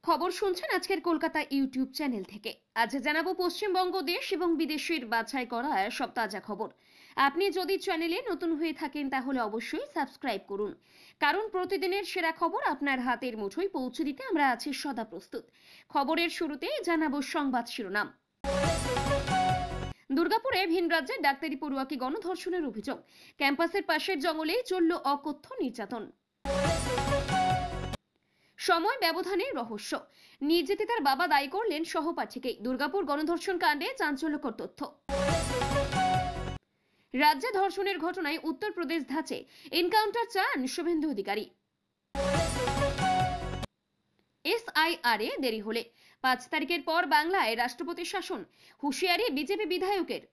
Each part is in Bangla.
খবর শুনছেন আজকের কলকাতা ইউটিউব চ্যানেল থেকে। আজ জানাবো পশ্চিমবঙ্গ দেশ এবং বিদেশের বাছাই করা সব তাজা খবর। আপনি যদি চ্যানেলে নতুন হয়ে থাকেন তাহলে অবশ্যই সাবস্ক্রাইব করুন, কারণ প্রতিদিনের সেরা খবর আপনার হাতের মুঠোয় পৌঁছে দিতে আমরা আছি সদা প্রস্তুত। খবরের শুরুতে জানাবো সংবাদ শিরোনাম। দুর্গাপুরে ভিন রাজ্যের ডাক্তারি পড়ুয়াকে গণধর্ষণের অভিযোগ। ক্যাম্পাসের পাশের জঙ্গলেই চলল অকথ্য নির্যাতন। সময় ব্যবধানের রহস্য, নির্যাতিতার বাবা দায়ী করলেন সহপাঠীকে। দুর্গাপুর গণধর্ষণ কাণ্ডে চাঞ্চল্যকর তথ্য। রাজ্যে ধর্ষণের ঘটনায় উত্তরপ্রদেশ ধাঁচে, এনকাউন্টার চান শুভেন্দু অধিকারী। SIR এ দেরি হলে 5 তারিখের পর বাংলায় রাষ্ট্রপতি শাসন, হুঁশিয়ারি বিজেপি বিধায়কের।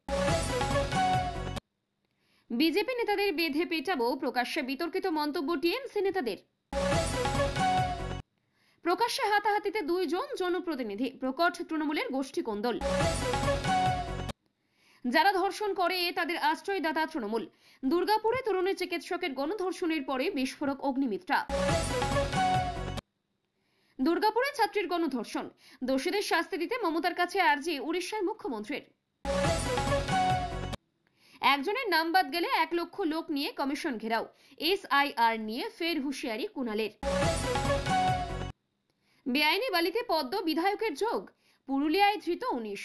বিজেপি নেতাদের বেঁধে পেটাবো, প্রকাশ্যে বিতর্কিত মন্তব্য টিএমসি নেতাদের। প্রকাশ্যে হাতাহাতিতে 2 জন জনপ্রতিনিধি, প্রকট তৃণমূলের গোষ্ঠী কোন্দল। যারা ধর্ষণ করে তাদের আশ্রয়দাতা তৃণমূল। দুর্গাপুরে তরুণী চিকিৎসকের গণধর্ষণের পরে বিস্ফোরক অগ্নিমিত্রা। দুর্গাপুরে ছাত্রীর গণধর্ষণ, দোষীদের শাস্তি দিতে মমতার কাছে আর্জি উড়িষ্যার মুখ্যমন্ত্রীর। একজনের নাম বাদ গেলে 1 লক্ষ লোক নিয়ে কমিশন ঘেরাও। SIR নিয়ে ফের হুঁশিয়ারি কুণালের। বেআইনি বালিতে পদ্ম বিধায়কের যোগ, পুরুলিয়ায় ধৃত 19।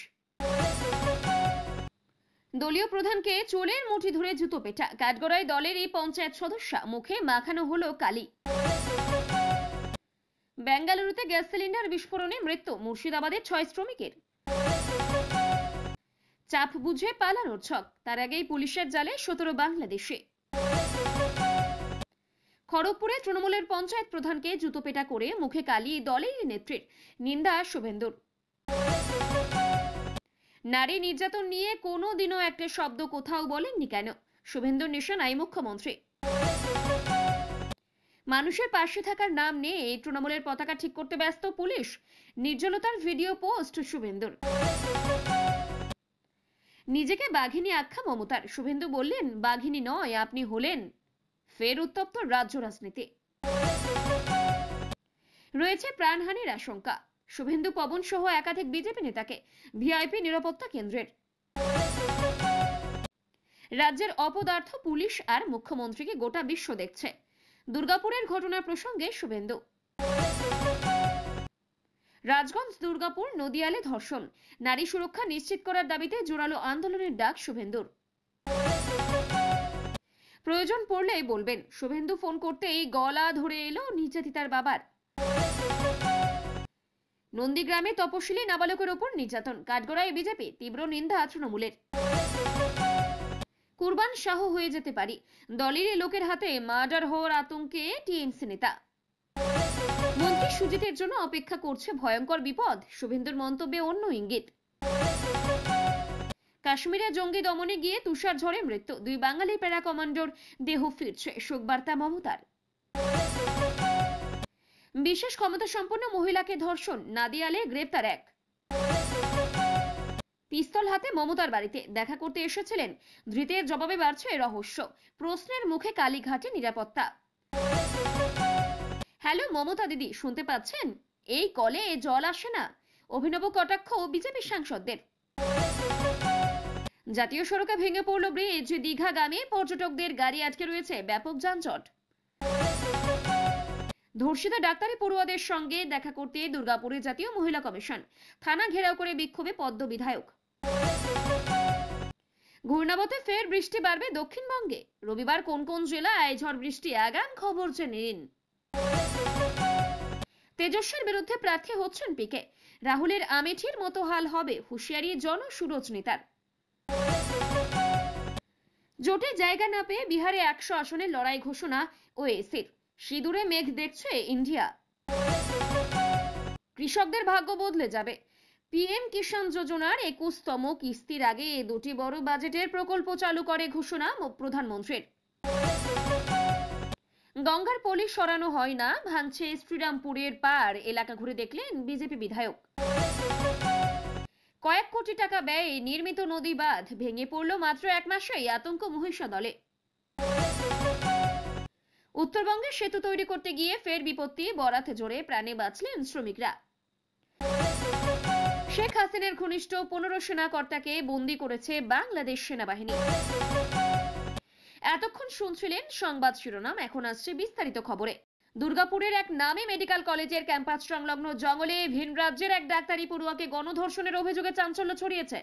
দলীয় প্রধানকে চোলের মুঠি ধরে জুতো পেটা, কাঠগড়ায় দলের এই পঞ্চায়েত সদস্য, মুখে মাখানো হলো কালি। বেঙ্গালুরুতে গ্যাস সিলিন্ডার বিস্ফোরণে মৃত্যু, মুর্শিদাবাদের 6 শ্রমিকের। চাপ বুঝে পালানোর ছক, তার আগেই পুলিশের জালে 17 বাংলাদেশে। খড়গপুরে তৃণমূলের পঞ্চায়েত প্রধানকে জুতোপেটা করে মুখে কালি দলের নেত্রীর, নিন্দা শুভেন্দুর। নারী নির্যাতন নিয়ে কোনোদিনও একটা শব্দ কোথাও বলেননি কেন, শুভেন্দুর নিশানায় মুখ্যমন্ত্রী। মানুষের পাশে থাকার নাম নিয়ে তৃণমূলের পতাকা ঠিক করতে ব্যস্ত পুলিশ, নির্জনতার ভিডিও পোস্ট শুভেন্দুর। নিজেকে বাঘিনী আখ্যা মমতার, শুভেন্দু বললেন বাঘিনী নয় আপনি হলেন। ফের উত্তপ্ত রাজ্য রাজনীতি, রয়েছে প্রাণহানির আশঙ্কা। শুভেন্দু পবন সহ একাধিক বিজেপি নেতাকে ভিআইপি নিরাপত্তা কেন্দ্রের। রাজ্যের অপদার্থ পুলিশ আর মুখ্যমন্ত্রীকে গোটা বিশ্ব দেখছে। দুর্গাপুরের ঘটনা প্রসঙ্গে শুভেন্দু। রাজগঞ্জ দুর্গাপুর নদিয়ালে ধর্ষণ, নারী সুরক্ষা নিশ্চিত করার দাবিতে জোরালো আন্দোলনের ডাক শুভেন্দুর। প্রয়োজন পড়লে বলবেন, শুভেন্দু ফোন করতেই গলা ধরে এলো নির্যাতিতার বাবার। নন্দীগ্রামে তপশিলি নাবালকের ওপর নির্যাতন, কাঠগড়ায় বিজেপি, তীব্র নিন্দা তৃণমূলের। কুরবান শাহ হয়ে যেতে পারি, দলের লোকের হাতে মার্ডার হওয়ার আতঙ্কে টিএমসি নেতা। মন্ত্রী সুজিতের জন্য অপেক্ষা করছে ভয়ঙ্কর বিপদ, শুভেন্দুর মন্তব্যে অন্য ইঙ্গিত। কাশ্মীরে জঙ্গি দমনে গিয়ে তুষার ঝড়ে মৃত্যু, 2 বাঙালি প্যারা কমান্ডোর দেহ ফিরছে, শোকবার্তা মমতার। বিশেষ ক্ষমতা সম্পন্ন মহিলাকে ধর্ষণ, নাদিয়ালে গ্রেপ্তার 1। পিস্তল হাতে মমতার বাড়িতে দেখা করতে এসেছিলেন, ধৃতের জবাবে বাড়ছে রহস্য, প্রশ্নের মুখে কালীঘাটে নিরাপত্তা। হ্যালো মমতা দিদি, শুনতে পাচ্ছেন? এই কলে জল আসে না, অভিনব কটাক্ষ বিজেপি সাংসদদের। জাতীয় সড়কে ভেঙে পড়ল ব্রিজ, দীঘাগামী পর্যটকদের গাড়ি আটকে রয়েছে, ব্যাপক যানজট। ধর্ষিত ডাক্তারি পড়ুয়াদের সঙ্গে দেখা করতে দুর্গাপুরে জাতীয় মহিলা কমিশন, থানা ঘেরাও করে বিক্ষোভে পদ্ম বিধায়ক। ঘূর্ণাবতে ফের বৃষ্টি বাড়বে দক্ষিণবঙ্গে, রবিবার কোন কোন জেলায় ঝড় বৃষ্টি আগাম খবর জেনে নিন। তেজস্বীর বিরুদ্ধে প্রার্থী হচ্ছেন পিকে, রাহুলের আমেঠির মতো হাল হবে, হুঁশিয়ারি জনসুরজ নেতার। জোটে জায়গা না পেয়ে বিহারে 100 আসনের লড়াই ঘোষণা ওএসির, সিঁদুরে মেঘ দেখছে ইন্ডিয়া। কৃষকদের ভাগ্য বদলে যাবে, PM কিষাণ যোজনার 21তম কিস্তির আগে 2টি বড় বাজেটের প্রকল্প চালু করে ঘোষণা প্রধানমন্ত্রীর। গঙ্গার পলি সরানো হয় না, ভাঙছে শ্রীরামপুরের পার এলাকা, ঘুরে দেখলেন বিজেপি বিধায়ক। কয়েক কোটি টাকা ব্যয়ে নির্মিত নদী বাঁধ ভেঙে পড়ল মাত্র 1 মাসেই, আতঙ্ক মহিষা দলে। উত্তরবঙ্গে সেতু তৈরি করতে গিয়ে ফের বিপত্তি, বরাত জোরে প্রাণে বাঁচলেন শ্রমিকরা। শেখ হাসিনার ঘনিষ্ঠ 15 সেনাকর্তাকে বন্দী করেছে বাংলাদেশ সেনাবাহিনী। এতক্ষণ শুনছিলেন সংবাদ শিরোনাম, এখন আসছে বিস্তারিত খবরে। দুর্গাপুরের এক নামী মেডিকেল কলেজের ক্যাম্পাস সংলগ্ন জঙ্গলে ভিন রাজ্যের এক ডাক্তারি পড়ুয়াকে গণধর্ষণের অভিযোগে চাঞ্চল্য ছড়িয়েছে।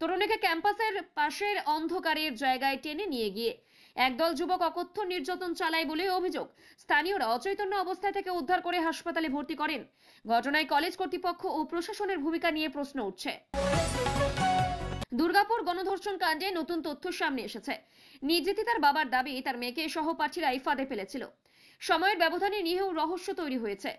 তরুণীকে ক্যাম্পাসের পাশের অন্ধকারের জায়গায় টেনে নিয়ে গিয়ে একদল যুবক অকথ্য নির্যাতন চালায় বলে অভিযোগ। স্থানীয়রা অচৈতন্য অবস্থায় থেকে উদ্ধার করে হাসপাতালে ভর্তি করেন। ঘটনায় কলেজ কর্তৃপক্ষ ও প্রশাসনের ভূমিকা নিয়ে প্রশ্ন উঠছে। দুর্গাপুর গণধর্ষণ কাণ্ডে নতুন তথ্য সামনে এসেছে। নির্যাতিতার বাবার দাবি, তার মেয়েকে সহপাঠীরাই ফাঁদে ফেলেছিল। সময়ের ব্যবধানে নিয়েও রহস্য তৈরি হয়েছে।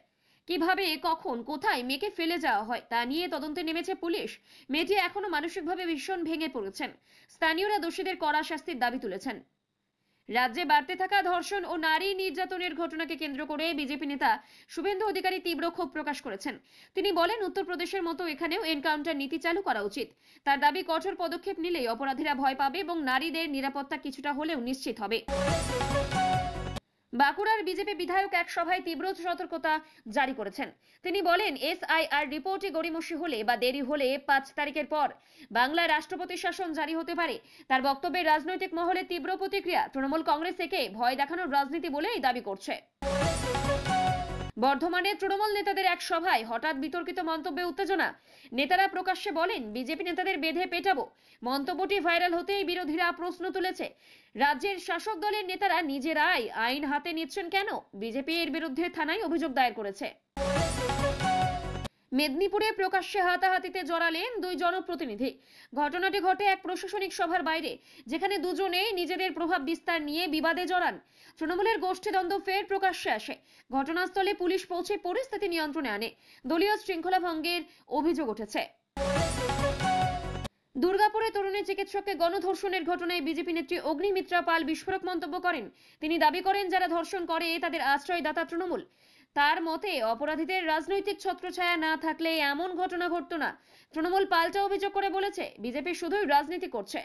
কিভাবে, কখন, কোথায় মেয়েকে ফেলে যাওয়া হয় তা নিয়ে তদন্তে নেমেছে পুলিশ। মেয়েটি এখনো মানসিকভাবে ভীষণ ভেঙে পড়েছেন। স্থানীয়রা দোষীদের কড়া শাস্তির দাবি তুলেছেন। রাজ্যে বাড়তে থাকা ধর্ষণ ও নারী নির্যাতনের ঘটনাকে কেন্দ্র করে বিজেপি নেতা শুভেন্দু অধিকারী তীব্র ক্ষোভ প্রকাশ করেছেন। তিনি বলেন, উত্তরপ্রদেশের মতো এখানেও এনকাউন্টার নীতি চালু করা উচিত। তার দাবি, কঠোর পদক্ষেপ নিলেই অপরাধীরা ভয় পাবে এবং নারীদের নিরাপত্তা কিছুটা হলেও নিশ্চিত হবে। বাঁকুড়ার বিজেপি বিধায়ক এক সভায় তীব্র সতর্কতা জারি করেছেন। তিনি বলেন, এসআইআর রিপোর্টে গড়িমসি হলে বা দেরি হলে 5 তারিখের পর বাংলায় রাষ্ট্রপতি শাসন জারি হতে পারে। তার বক্তব্যে রাজনৈতিক মহলে তীব্র প্রতিক্রিয়া। তৃণমূল কংগ্রেস একে ভয় দেখানোর রাজনীতি বলেই দাবি করছে। বর্ধমানে তৃণমূল নেতাদের এক সভায় হঠাৎ বিতর্কিত মন্তব্যে উত্তেজনা। নেতারা প্রকাশ্যে বলেন, বিজেপি নেতাদের বেঁধে পেটাবো। মন্তব্যটি ভাইরাল হতেই বিরোধীরা প্রশ্ন তুলেছে, রাজ্যের শাসক দলের নেতারা নিজেরাই আইন হাতে নিচ্ছেন কেন? বিজেপি এর বিরুদ্ধে থানায় অভিযোগ দায়ের করেছে। মেদিনীপুরে প্রকাশ্যে হাতাহাতিতে জড়ালেন 2 জনপ্রতিনিধি। ঘটনাটি ঘটে এক প্রশাসনিক সভার বাইরে, যেখানে দুজনেই নিজেদের প্রভাব বিস্তার নিয়ে বিবাদে জড়ান। তৃণমূলের গোষ্ঠীদ্বন্দ্ব ফের প্রকাশ্যে আসে। ঘটনাস্থলে পুলিশ পৌঁছে পরিস্থিতি নিয়ন্ত্রণে আনে। দলীয় শৃঙ্খলা ভঙ্গের অভিযোগ উঠেছে। দুর্গাপুরে তরুণী চিকিৎসককে গণধর্ষণের ঘটনায় বিজেপি নেত্রী অগ্নিমিত্রা পাল বিস্ফোরক মন্তব্য করেন। তিনি দাবি করেন, যারা ধর্ষণ করে তাদের আশ্রয়দাতা তৃণমূল। তার মতে, অপরাধীদের রাজনৈতিক ছত্রছায়া না থাকলে এমন ঘটনা ঘটতো না। তৃণমূল পাল্টা অভিযোগ করে বলেছে, বিজেপি শুধুই রাজনীতি করছে।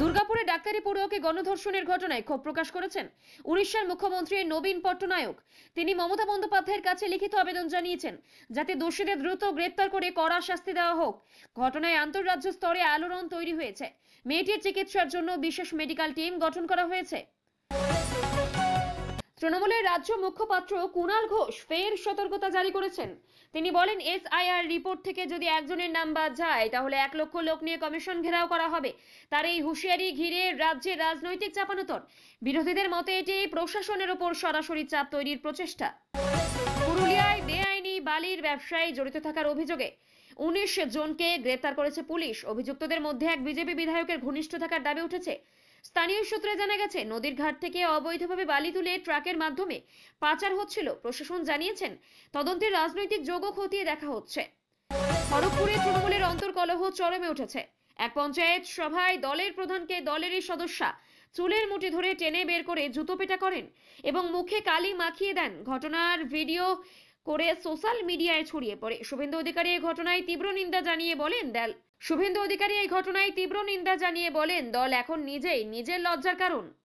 দুর্গাপুরে ডাক্তারি পড়ুয়াকে গণধর্ষণের ঘটনায় ক্ষোভ প্রকাশ করেছেন উড়িষ্যার মুখ্যমন্ত্রী নবীন পট্টনায়ক। তিনি মমতা বন্দ্যোপাধ্যায়ের কাছে লিখিত আবেদন জানিয়েছেন, যাতে দোষীদের দ্রুত গ্রেপ্তার করে কড়া শাস্তি দেওয়া হোক। ঘটনায় আন্তঃরাজ্য স্তরে আলোড়ন তৈরি হয়েছে। মেয়েটির চিকিৎসার জন্য বিশেষ মেডিকেল টিম গঠন করা হয়েছে। তৃণমূলের রাজ্য মুখপাত্র কুণাল ঘোষ ফের সতর্কতা জারি করেছেন। তিনি বলেন, এসআইআর রিপোর্ট থেকে যদি একজনের নাম বাদ যায়, তাহলে 1 লক্ষ লোক নিয়ে কমিশন ঘেরাও করা হবে। তার এই হুঁশিয়ারি ঘিরে রাজ্যে রাজনৈতিক চাপানোতর। বিরোধীদের মতে এটি প্রশাসনের উপর সরাসরি চাপ তৈরির প্রচেষ্টা। পুরুলিয়ায় বেআইনি বালির ব্যবসায় জড়িত থাকার অভিযোগে 19 জনকে গ্রেপ্তার করেছে পুলিশ। অভিযুক্তদের মধ্যে এক বিজেপি বিধায়কের ঘনিষ্ঠ থাকার দাবি উঠেছে। স্থানীয় সূত্রে জানা গেছে, নদীর ঘাট থেকে অবৈধভাবে বালি তুলে ট্রাকের মাধ্যমে পাচার হচ্ছিল। প্রশাসন জানিয়েছেন, তদন্তের রাজনৈতিক যোগও খতিয়ে দেখা হচ্ছে। খড়গপুরে তৃণমূলের অন্তর্কলহ চরমে উঠেছে। এক পঞ্চায়েত সভায় দলের প্রধানকে দলেরই সদস্যা চুলের মুঠি ধরে টেনে বের করে জুতো পেটা করেন এবং মুখে কালি মাখিয়ে দেন। ঘটনার ভিডিও করে সোশ্যাল মিডিয়ায় ছড়িয়ে পড়ে। শুভেন্দু অধিকারী এই ঘটনায় তীব্র নিন্দা জানিয়ে বলেন, দল এখন নিজেই নিজের লজ্জার কারণ।